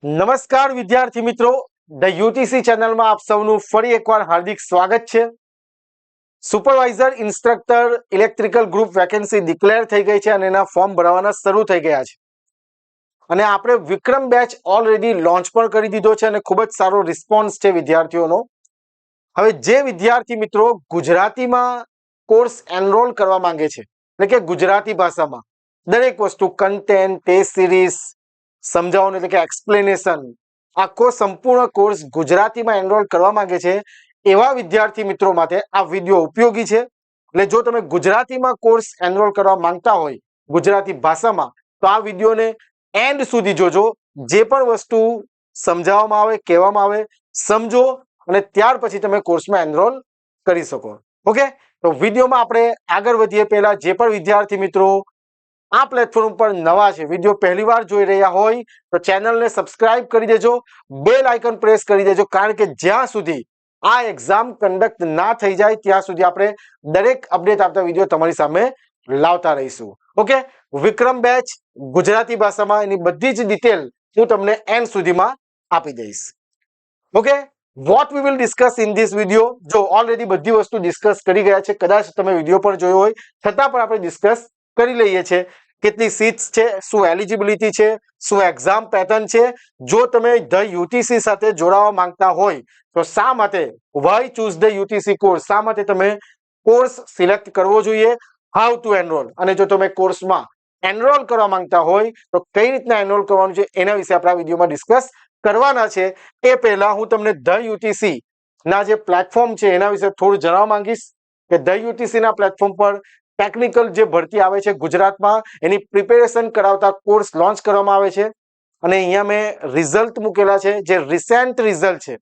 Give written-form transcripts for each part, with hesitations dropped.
નમસ્કાર વિદ્યાર્થી મિત્રો, ધ યુટીસી ચેનલમાં આપ સૌનું ફરી એકવાર હાર્દિક સ્વાગત છે. Supervisor instructor electrical group vacancy declare થઈ ગઈ છે અને એના ફોર્મ ભરવાના શરૂ થઈ ગયા છે. અને આપણે વિક્રમ બેચ ઓલરેડી લોન્ચ પણ કરી દીધો છે અને ખૂબ જ સારો રિસ્પોન્સ છે વિદ્યાર્થીઓનો. હવે જે વિદ્યાર્થી મિત્રો ગુજરાતીમાં કોર્સ એનરોલ કરવા માંગે છે, એટલે કે ગુજરાતી ભાષામાં દરેક વસ્તુ કન્ટેન્ટ, ટેસ્ટ સિરીઝ, સમજાવવાનું એટલે કે એક્સપ્લેનેશન, આખો સંપૂર્ણ કોર્સ ગુજરાતીમાં એનરોલ કરવા માંગે છે એવા વિદ્યાર્થી મિત્રો માટે આ વિડીયો ઉપયોગી છે. એટલે જો તમે ગુજરાતીમાં કોર્સ એનરોલ કરવા માંગતા હોય ગુજરાતી ભાષામાં, તો આ વિડીયોને એન્ડ સુધી જોજો. જે પણ વસ્તુ સમજાવવામાં આવે, કહેવામાં આવે, સમજો અને ત્યાર પછી તમે કોર્સમાં એનરોલ કરી શકો. ઓકે, તો વિડીયોમાં આપણે આગળ વધીએ પહેલા જે પણ વિદ્યાર્થી મિત્રો આ પ્લેટફોર્મ પર નવા છે, વિડીયો પહેલી વાર જોઈ રહ્યા હોય તો ચેનલને સબસ્ક્રાઇબ કરી દેજો, બેલ આઇકન પ્રેસ કરી દેજો, કારણ કે જ્યાં સુધી આ એક્ઝામ કન્ડક્ટ ના થઈ જાય ત્યાં સુધી આપણે દરેક અપડેટ આપતા વિડીયો તમારી સામે લાવતા રહીશું. ઓકે, વિક્રમ બેચ ગુજરાતી ભાષામાં એની બધી જ ડિટેલ હું તમને એન્ડ સુધીમાં આપી દઈશ. Okay, what we will discuss in this video. જો ઓલરેડી બધી વસ્તુ ડિસ્કસ કરી ગયા છે, કદાચ તમે વિડીયો પણ જોયો હોય, છતાં પણ આપણે ડિસ્કસ કરી લઈએ છીએ. કેટલી સીટ્સ છે, શું એલિજિબિલિટી છે, શું એક્ઝામ પેટર્ન છે. જો તમે ધ યુટીસી સાથે જોડાવા માંગતા હોય તો શા માટે, why choose the UTC course, શા માટે તમે કોર્સ સિલેક્ટ કરવો જોઈએ, હાઉ ટુ એનરોલ, અને જો તમે કોર્સમાં એનરોલ કરવા માંગતા હોય તો કઈ રીતના એનરોલ કરવાનું છે એના વિશે આપણે આ વિડીયોમાં ડિસ્કસ કરવાના છે. એ પહેલા હું તમને ધ યુટીસી ના જે પ્લેટફોર્મ છે એના વિશે થોડું જણાવવા માંગીશ કે ધ યુટીસી ના પ્લેટફોર્મ પર ટેકનિકલ જે ભરતી આવે છે ગુજરાતમાં, એની પ્રિપેરેશન કરાવતા કોર્સ લોન્ચ કરવામાં આવે છે. અને અહીંયા મેં રિઝલ્ટ મૂકેલા છે, જે રિસેન્ટ રિઝલ્ટ છે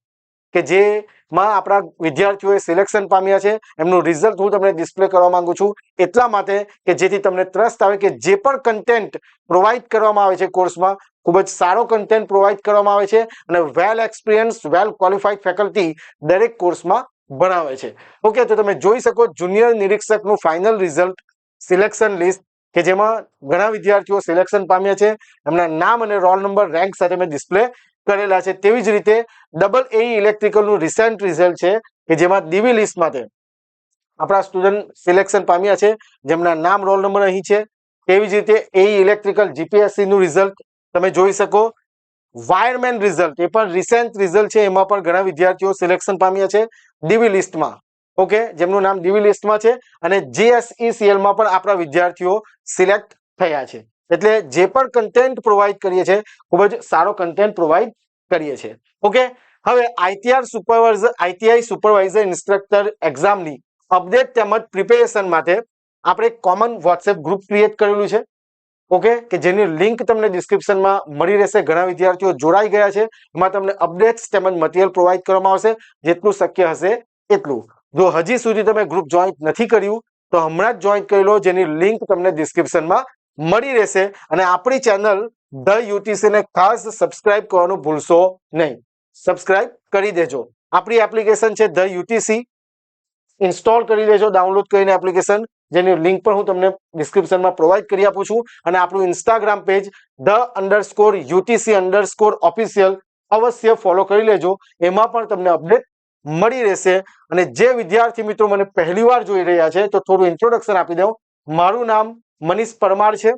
કે જેમાં આપણા વિદ્યાર્થીઓએ સિલેક્શન પામ્યા છે, એમનું રિઝલ્ટ હું તમને ડિસ્પ્લે કરવા માંગુ છું. એટલા માટે કે જેથી તમને ટ્રસ્ટ આવે કે જે પણ કન્ટેન્ટ પ્રોવાઈડ કરવામાં આવે છે કોર્સમાં, ખૂબ જ સારો કન્ટેન્ટ પ્રોવાઈડ કરવામાં આવે છે અને well experience, well qualified faculty દરેક કોર્સમાં ભણાવે છે. ઓકે, તો તમે જોઈ શકો જુનિયર નિરીક્ષકનું ફાઇનલ રિઝલ્ટ, સિલેક્શન લિસ્ટ કે જેમાં ઘણા વિદ્યાર્થીઓ સિલેક્શન પામ્યા છે, એમના નામ અને રોલ નંબર, રેન્ક સાથે મેં ડિસ્પ્લે કરેલા છે. તેવી જ રીતે ડબલ એઈ ઇલેક્ટ્રિકલનું રિસેન્ટ રિઝલ્ટ છે કે જેમાં ડીવી લિસ્ટ માટે આપણા સ્ટુડન્ટ સિલેક્શન પામ્યા છે, જેમના નામ, રોલ નંબર અહીં છે. તેવી જ રીતે એઈ ઇલેક્ટ્રિકલ જીપીએસસી નું રિઝલ્ટ તમે જોઈ શકો. વાયરમેન રિઝલ્ટ એ પણ રિસેન્ટ રિઝલ્ટ છે, એમાં પણ ઘણા વિદ્યાર્થીઓ સિલેક્શન પામ્યા છે ડીવી લિસ્ટમાં. ઓકે, જેમનું નામ ડીવી લિસ્ટમાં છે. અને જીએસઈસીએલ માં પણ આપણા વિદ્યાર્થીઓ સિલેક્ટ થયા છે. એટલે જે પણ કન્ટેન્ટ પ્રોવાઈડ કરીએ છીએ, ખૂબ જ સારો કન્ટેન્ટ પ્રોવાઈડ કરીએ છીએ. ઓકે, હવે આઈટીઆઈ સુપરવાઇઝર ઇન્સ્ટ્રક્ટર એક્ઝામની અપડેટ તેમજ પ્રિપેરેશન માટે આપણે કોમન વોટ્સએપ ગ્રુપ ક્રિએટ કરેલું છે. ઓકે, કે જેની લિંક તમને ડિસ્ક્રિપ્શનમાં મળી રહેશે. ઘણા વિદ્યાર્થીઓ જોડાઈ ગયા છે. એમાં તમને અપડેટ્સ તેમજ મટીરિયલ પ્રોવાઈડ કરવામાં આવશે જેટલું શક્ય હશે એટલું. જો હજી સુધી તમે ગ્રુપ જોઈન્ટ નથી કર્યું તો હમણાં જ જોઈન્ટ કરી લો, જેની લિંક તમને ડિસ્ક્રિપ્શનમાં મળી રહેશે. અને આપણી ચેનલ ધ યુટીસી ને ખાસ સબસ્ક્રાઇબ કરવાનું ભૂલશો નહીં. સબસ્ક્રાઇબ કરી દેજો. આપણી એપ્લિકેશન છે ધ યુટીસી, ઇન્સ્ટોલ કરી લેજો ડાઉનલોડ કરીને એપ્લિકેશન, જેની લિંક પણ હું તમને ડિસ્ક્રિપ્શનમાં પ્રોવાઈડ કરી આપું છું. અને આપણું ઇન્સ્ટાગ્રામ પેજ _UTC_official અવશ્ય ફોલો કરી લેજો, એમાં પણ તમને અપડેટ મળી રહેશે. અને જે વિદ્યાર્થી મિત્રો મને પહેલી વાર જોઈ રહ્યા છે તો થોડું ઇન્ટ્રોડક્શન આપી દઉં. મારું નામ મનીષ પરમાર છે.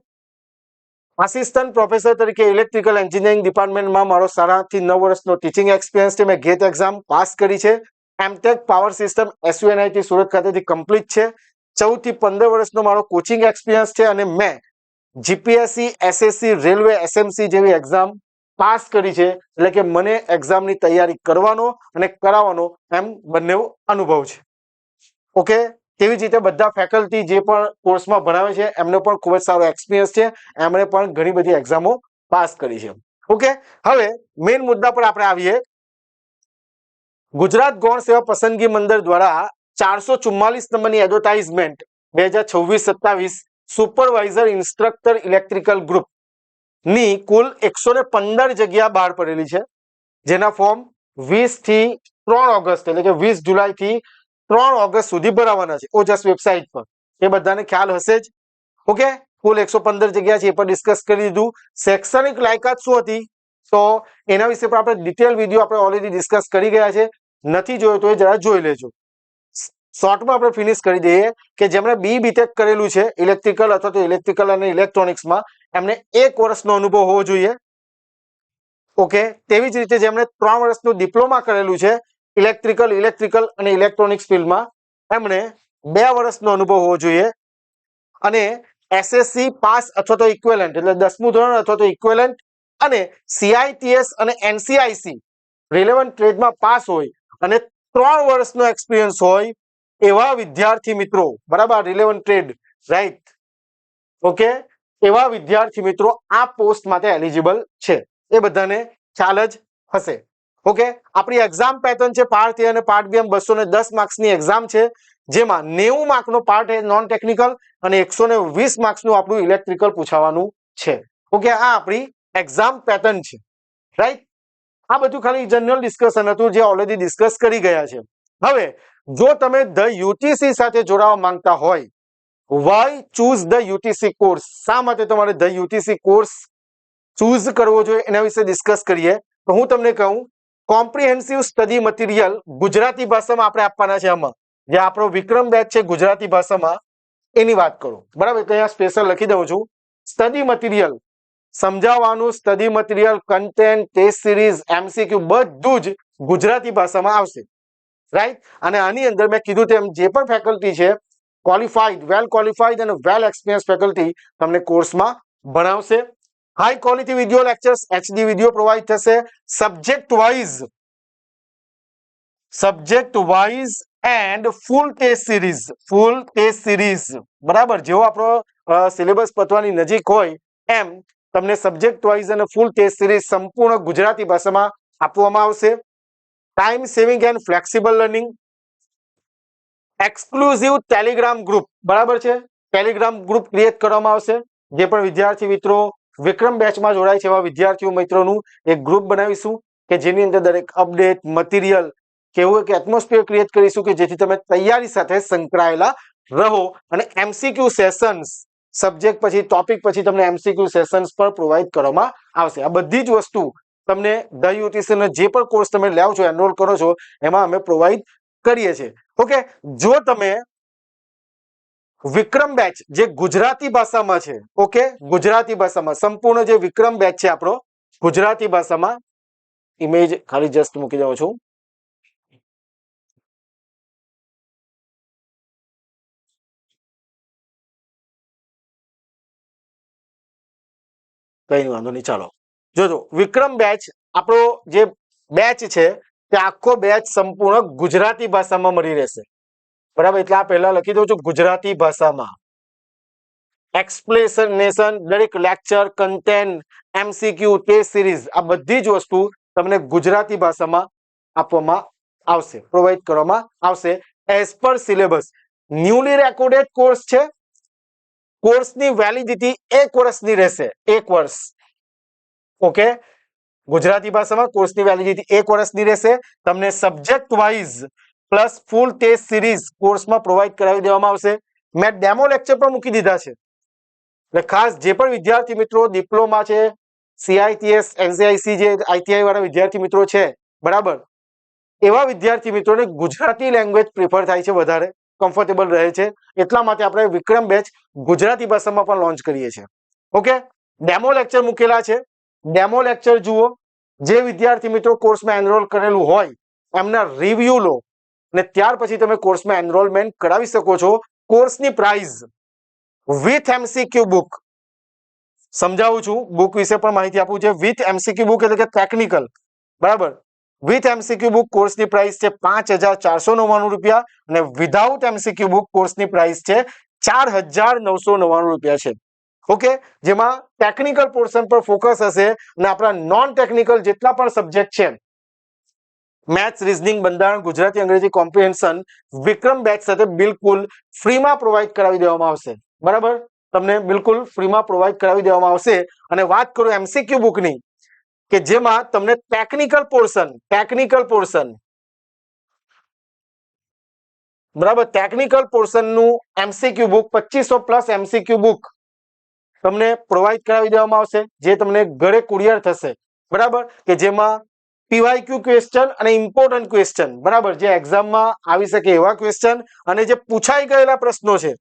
આસિસ્ટન્ટ પ્રોફેસર તરીકે ઇલેક્ટ્રિકલ એન્જિનિયરિંગ ડિપાર્ટમેન્ટમાં મારો 7 થી 9 વર્ષનો ટીચિંગ એક્સપિરિયન્સ છે. મેં ગેટ એક્ઝામ પાસ કરી છે. MTech power system SUNIT Surat ખાતેથી કમ્પ્લીટ છે. 14 થી 15 વર્ષનો મારો કોચિંગ એક્સપિરિયન્સ છે અને મેં જીપીએસસી, SSC, રેલવે, SMC જેવી એક્ઝામ પાસ કરી છે. એટલે કે મને એક્ઝામની તૈયારી કરવાનો અને કરાવવાનો એમ બંને અનુભવ છે. ઓકે, તેવી જ રીતે બધા ફેકલ્ટી જે પણ કોર્સમાં ભણાવે છે એમનો પણ ખૂબ જ સારો એક્સપિરિયન્સ છે. એમણે પણ ઘણી બધી એક્ઝામો પાસ કરી છે. ઓકે, હવે મેઇન મુદ્દા પર આપણે આવીએ. ગુજરાત ગૌણ સેવા પસંદગી મંડળ દ્વારા 444 નંબરની advertisement 2026-27 supervisor instructor electrical group ની કુલ 115 જગ્યા બહાર પડેલી છે, જેના ફોર્મ 20 થી 3 ઓગસ્ટ એટલે કે 20 જુલાઈ થી 3 ઓગસ્ટ સુધી ભરાવાના છે ઓજસ વેબસાઇટ પર. એ બધાને ખ્યાલ હશે જ. ઓકે, કુલ 115 જગ્યા છે, એ પણ ડિસ્કસ કરી દીધું. શૈક્ષણિક લાયકાત શું હતી તો એના વિશે પણ આપણે ડિટેલ વિડીયો આપણે ઓલરેડી ડિસ્કસ કરી ગયા છે, નથી જોયો તો એ જરા જોઈ લેજો. શોર્ટમાં આપણે ફિનિશ કરી દઈએ કે જેમણે BTech કરેલું છે ઇલેક્ટ્રિકલ અથવા તો ઇલેક્ટ્રિકલ અને ઇલેક્ટ્રોનિક્સમાં, એમને 1 વર્ષનો અનુભવ હોવો જોઈએ. ઓકે, તેવી જ રીતે જેમણે 3 વર્ષનું ડિપ્લોમા કરેલું છે ઇલેક્ટ્રિકલ અને ઇલેક્ટ્રોનિક્સ ફિલ્ડમાં, એમણે 2 વર્ષનો અનુભવ હોવો જોઈએ. અને SSC પાસ અથવા તો ઇક્વિવેલન્ટ એટલે 10મું ધોરણ અથવા તો ઇક્વિવેલન્ટ અને CITS અને NCIC રિલેવન્ટ ટ્રેડમાં પાસ હોય અને 3 વર્ષનો એક્સપિરિયન્સ હોય એવા વિદ્યાર્થી મિત્રો, બરાબર, રિલેવન્ટ ટ્રેડ, રાઈટ, ઓકે, એવા વિદ્યાર્થી મિત્રો આ પોસ્ટ માટે એલિજિબલ છે. એ બધાને ખ્યાલ જ હશે. ઓકે, આપણી એક્ઝામ પેટર્ન છે પાર્ટ A અને પાર્ટ B એમ 210 માર્ક્સની એક્ઝામ છે, જેમાં 90 માર્કનો પાર્ટ એ નોન ટેકનિકલ અને 120 માર્ક્સનું આપણું ઇલેક્ટ્રિકલ પૂછવાનું છે. ઓકે, આ આપણી એક્ઝામ પેટર્ન છે, રાઈટ. આ બધું ખાલી જનરલ ડિસ્કશન હતું જે ઓલરેડી ડિસ્કસ કરી ગયા છે. હવે જો તમે ધ UTC સાથે જોડાવા માંગતા હોય, why choose the UTC course, શા માટે તમારે ધ UTC કોર્સ ચૂઝ કરવો જોઈએ એના વિશે ડિસ્કસ કરીએ. તો હું તમને કહું, કોમ્પ્રિહેન્સિવ સ્ટડી મટીરિયલ ગુજરાતી ભાષામાં આપણે આપવાના છે. આમાં જે આપણો વિક્રમ બેચ છે ગુજરાતી ભાષામાં, એની વાત કરું, બરાબર, તો અહીંયા સ્પેશિયલ લખી દઉં છું. સ્ટડી મટીરિયલ સમજાવવાનું, study material, content, test series, MCQ બધું જ ગુજરાતી ભાષામાં આવશે, રાઈટ. અને આની અંદર મેં કીધું તેમ જે પણ ફેકલ્ટી છે ક્વોલિફાઈડ, વેલ ક્વોલિફાઈડ અને વેલ એક્સપિરિયન્સ ફેકલ્ટી તમને કોર્સમાં ભણાવશે. High quality video lectures HD video provide થશે. Subject wise and full test series, બરાબર. જેવો આપણો સિલેબસ પતવાની નજીક હોય એમ તમને સબ્જેક્ટ વાઇઝ અને ફૂલ ટેસ્ટ સિરીઝ સંપૂર્ણ ગુજરાતી ભાષામાં આપવામાં આવશે. Time saving and flexible learning, exclusive Telegram group, બરાબર છે, ટેલિગ્રામ ગ્રુપ ક્રિએટ કરવામાં આવશે. જે પણ વિદ્યાર્થી મિત્રો વિક્રમ બેચમાં જોડાય છે એવા વિદ્યાર્થીઓ મિત્રોનું એક ગ્રુપ બનાવીશું કે જેની અંદર દરેક અપડેટ, મટીરિયલ, કેવું કે એટમોસ્ફિયર ક્રિએટ કરીશું કે જેથી તમે તૈયારી સાથે સંકળાયેલા રહો. અને MCQ સેશન્સ, સબ્જેક્ટ પછી ટોપિક પછી તમને MCQ સેશન્સ પણ પ્રોવાઈડ કરવામાં આવશે. આ બધી જ વસ્તુ તમને ધ UTC નો જે પણ કોર્સ તમે લાવો છો, એનરોલ કરો છો, એમાં અમે પ્રોવાઈડ કરીએ છીએ. ઓકે, જો તમે વિક્રમ બેચ જે ગુજરાતી ભાષામાં છે, ઓકે, ગુજરાતી ભાષામાં સંપૂર્ણ જે વિક્રમ બેચ છે આપણો ગુજરાતી ભાષામાં, ઇમેજ ખાલી જસ્ટ મૂકી દઉં છું. કઈ વાંધો નહીં, ચાલો જોજો. વિક્રમ બેચ આપણો જે બેચ છે તે આખો બેચ સંપૂર્ણ ગુજરાતી ભાષામાં મળી રહેશે, બરાબર. એટલે આ પહેલા લખી દઉં છું ગુજરાતી ભાષામાં. એક્સપ્લેનેશન, દરેક lecture, content, MCQ, test series, આ બધી જ વસ્તુ તમને ગુજરાતી ભાષામાં આપવામાં આવશે, પ્રોવાઈડ કરવામાં આવશે as per syllabus. Newly recorded course છે. કોર્સની વેલિડિટી 1 વર્ષની રહેશે, 1 વર્ષ. ઓકે, ગુજરાતી ભાષામાં કોર્સની વેલિડિટી 1 વર્ષની રહેશે. તમને subject wise plus full test series કોર્સમાં પ્રોવાઈડ કરાવી દેવામાં આવશે. મેં ડેમો લેક્ચર પણ મૂકી દીધા છે. એટલે ખાસ જે પણ વિદ્યાર્થી મિત્રો ડિપ્લોમા છે, CITS, NCIC જે ITI વાળા વિદ્યાર્થી મિત્રો છે, બરાબર, એવા વિદ્યાર્થી મિત્રોને ગુજરાતી લેંગ્વેજ પ્રિફર થાય છે, વધારે કમ્ફર્ટેબલ રહે છે. એટલા માટે આપણે વિક્રમ બેચ ગુજરાતી ભાષામાં પણ લોન્ચ કરીએ છીએ. ઓકે, ડેમો લેક્ચર મૂકેલા છે, ડેમો લેક્ચર જુઓ. જે વિદ્યાર્થી મિત્રો કોર્સમાં એનરોલ કરેલું હોય એમના રિવ્યુ લો અને ત્યાર પછી તમે કોર્સમાં એનરોલમેન્ટ કરાવી શકો છો. કોર્સની પ્રાઇસ વિથ MCQ બુક સમજાવું છું, બુક વિશે પણ માહિતી આપું છે. વિથ MCQ બુક એટલે કે ટેકનિકલ, બરાબર. વિથ MCQ બુક કોર્સની પ્રાઇસ છે 5,499 રૂપિયા અને વિધાઉટ MCQ બુક કોર્સની પ્રાઇસ છે 4,999 રૂપિયા છે. ઓકે, જેમાં ટેકનિકલ પોર્શન પર ફોકસ હશે અને આપણા નોન ટેકનિકલ જેટલા પણ સબ્જેક્ટ છે, મેથ્સ, રીઝનિંગ, બંધારણ, ગુજરાતી, અંગ્રેજી, કોમ્પ્રિહેન્શન, વિક્રમ બેચ સાથે બિલકુલ ફ્રીમાં પ્રોવાઈડ કરાવી દેવામાં આવશે, બરાબર. તમને બિલકુલ ફ્રીમાં પ્રોવાઈડ કરાવી દેવામાં આવશે. અને વાત કરું MCQ બુકની, કે જેમાં તમને ટેકનિકલ પોર્શન, બરાબર, ટેકનિકલ પોર્શનનું MCQ book 2500 plus MCQ book તમને પ્રોવાઈડ કરાવી દેવામાં આવશે, જે તમને ઘરે કુરિયર થશે. બરાબર, કે જેમાં પીવાયક્યુ ક્વેશ્ચન અને ઇમ્પોર્ટન્ટ ક્વેશ્ચન, બરાબર, જે એક્ઝામમાં આવી શકે એવા ક્વેશ્ચન અને જે પૂછાઈ ગયેલા પ્રશ્નો છે,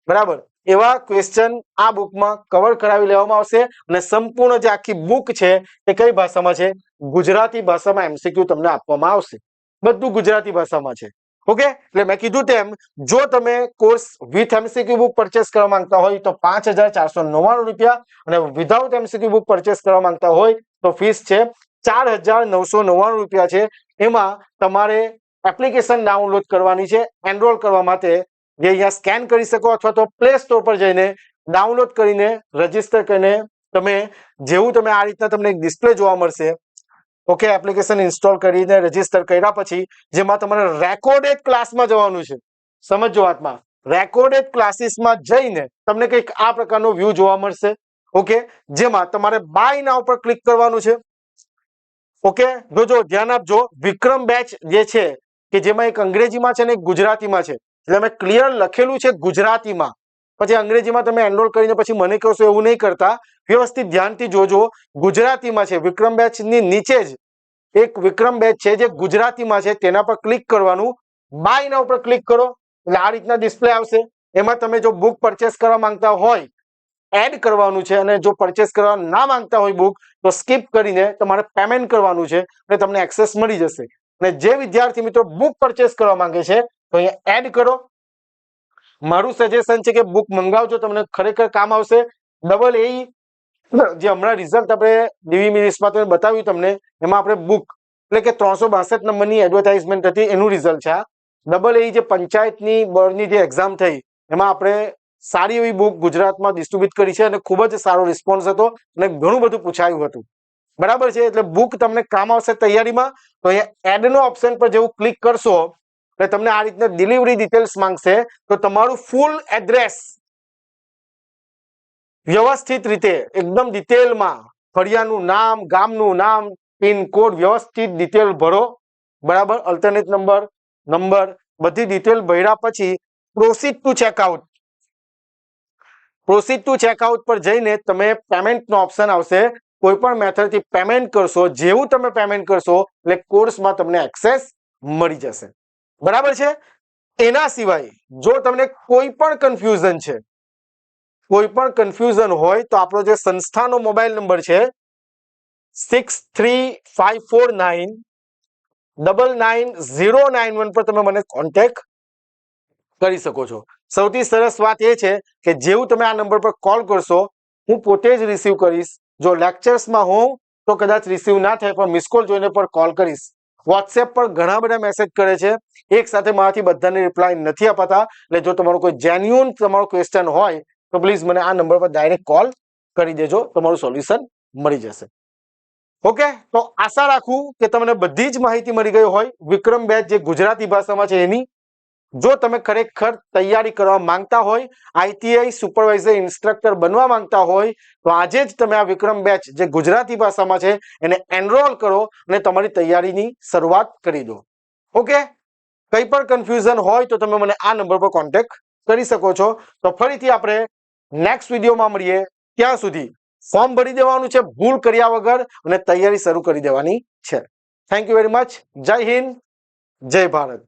બરાબર, એવા ક્વેશ્ચન આ બુકમાં કવર કરાવી લેવામાં આવશે. અને સંપૂર્ણ જે આખી બુક છે એ કઈ ભાષામાં છે? ગુજરાતી ભાષામાં MCQ તમને આપવામાં આવશે. બધું ગુજરાતી ભાષામાં છે. ઓકે, એટલે મેં કીધું તેમ જો તમે course with MCQ book purchase કરવા માંગતા હોય તો 5,499 રૂપિયા, અને વિધાઉટ MCQ બુક પરચેસ કરવા માંગતા હોય તો ફીસ છે 4,999 રૂપિયા છે. એમાં તમારે એપ્લિકેશન ડાઉનલોડ કરવાની છે એનરોલ કરવા માટે, જે અહીંયા સ્કેન કરી શકો અથવા તો પ્લે સ્ટોર પર જઈને ડાઉનલોડ કરીને રજીસ્ટર કરીને તમે જેવું તમે આ રીતના તમને એક ડિસ્પ્લે જોવા મળશે. ઓકે, એપ્લિકેશન ઇન્સ્ટોલ કરીને રજીસ્ટર કર્યા પછી જેમાં તમારે રેકોર્ડેડ ક્લાસમાં જવાનું છે. સમજો વાતમાં, રેકોર્ડેડ ક્લાસીસમાં જઈને તમને કંઈક આ પ્રકારનો વ્યૂ જોવા મળશે. ઓકે, જેમાં તમારે બાય નાઉ પર ક્લિક કરવાનું છે. ઓકે, જો ધ્યાન આપજો, વિક્રમ બેચ જે છે કે જેમાં એક અંગ્રેજીમાં છે ને એક ગુજરાતીમાં છે, એટલે મેં ક્લિયર લખેલું છે ગુજરાતીમાં, પછી અંગ્રેજીમાં તમે એનરોલ કરીને પછી મને કહો છો એવું નહીં કરતા, વ્યવસ્થિત ધ્યાનથી જોજો. ગુજરાતીમાં છે, વિક્રમ બેચ ની નીચે જ એક વિક્રમ બેચ છે જે ગુજરાતીમાં છે, તેના પર ક્લિક કરવાનું. બાય નાઉ પર ક્લિક કરો એટલે આ રીતના ડિસ્પ્લે આવશે. એમાં તમે જો બુક પરચેસ કરવા માંગતા હોય એડ કરવાનું છે, અને જો પરચેસ કરવા ના માંગતા હોય બુક તો સ્કીપ કરીને તમારે પેમેન્ટ કરવાનું છે એટલે તમને એક્સેસ મળી જશે. અને જે વિદ્યાર્થી મિત્રો બુક પરચેસ કરવા માંગે છે તો અહીંયા એડ કરો. મારું સજેશન છે કે બુક મંગાવજો, તમને ખરેખર કામ આવશે. ડબલ એ જે હમણાં રિઝલ્ટ આપણે ડીવી મિનિટ્સમાં તમે બતાવ્યું તમને, એમાં આપણે બુક એટલે કે 362 નંબરની એડવર્ટાઇઝમેન્ટ હતી એનું રિઝલ્ટ છે. ડબલ એ જે પંચાયતની બોર્ડની જે એક્ઝામ થઈ એમાં આપણે સારી એવી બુક ગુજરાતમાં ડિસ્ટ્રીબ્યુટ કરી છે અને ખૂબ જ સારો રિસ્પોન્સ હતો અને ઘણું બધું પૂછાયું હતું. બરાબર છે, એટલે બુક તમને કામ આવશે તૈયારીમાં. તો અહીંયા એડનો ઓપ્શન પર જેવું ક્લિક કરશો એટલે તમને આ રીતના ડિલિવરી ડિટેલ્સ માંગશે. તો તમારું ફૂલ એડ્રેસ વ્યવસ્થિત રીતે એકદમ ડિટેલમાં, ફળિયાનું નામ, ગામનું નામ, પિનકોડ વ્યવસ્થિત ડિટેલ ભરો. બરાબર, અલ્ટરનેટ નંબર બધી ડિટેલ ભર્યા પછી proceed two checkout. Proceed two checkout પર જઈને તમે પેમેન્ટનો ઓપ્શન આવશે. કોઈ પણ મેથડથી પેમેન્ટ કરશો, જેવું તમે પેમેન્ટ કરશો એટલે કોર્સમાં તમને એક્સેસ મળી જશે. બરાબર છે. એના સિવાય જો તમને કોઈ પણ કન્ફ્યુઝન હોય તો આપણો જે સંસ્થાનો મોબાઈલ નંબર છે 6354999091 પર તમે મને કોન્ટેક્ટ કરી શકો છો. સૌથી સરસ વાત એ છે કે જેવું તમે આ નંબર પર કોલ કરશો હું પોતે જ રિસીવ કરીશ. જો લેક્ચર્સમાં હોઉં તો કદાચ રિસીવ ના થાય, પણ મિસ કોલ જોઈને પણ કોલ કરીશ. વોટ્સએપ પર ઘણા બધા મેસેજ કરે છે, એક સાથે મારાથી બધાને રિપ્લાય નથી અપાતા. એટલે જો તમારો કોઈ જેન્યુઅન તમારો ક્વેશ્ચન હોય તો પ્લીઝ મને આ નંબર પર ડાયરેક્ટ કોલ કરી દેજો, તમારું સોલ્યુશન મળી જશે. ઓકે, તો આશા રાખું કે તમને બધી જ માહિતી મળી ગઈ હોય વિક્રમ બેચ જે ગુજરાતી ભાષામાં છે એની. જો તમે ખરેખર તૈયારી કરવા માંગતા હોય, ITI સુપરવાઇઝર ઇન્સ્ટ્રક્ટર બનવા માંગતા હોય તો આજે જ તમે આ વિક્રમ બેચ જે ગુજરાતી ભાષામાં છે એને એનરોલ કરો અને તમારી તૈયારીની શરૂઆત કરી દો. ઓકે, કંઈ પણ કન્ફ્યુઝન હોય તો તમે મને આ નંબર પર કોન્ટેક્ટ કરી શકો છો. તો ફરીથી આપણે નેક્સ્ટ વિડીયોમાં મળીએ. ત્યાં સુધી ફોર્મ ભરી દેવાનું છે ભૂલ કર્યા વગર અને તૈયારી શરૂ કરી દેવાની છે. Thank you very much. જય હિન્દ, જય ભારત.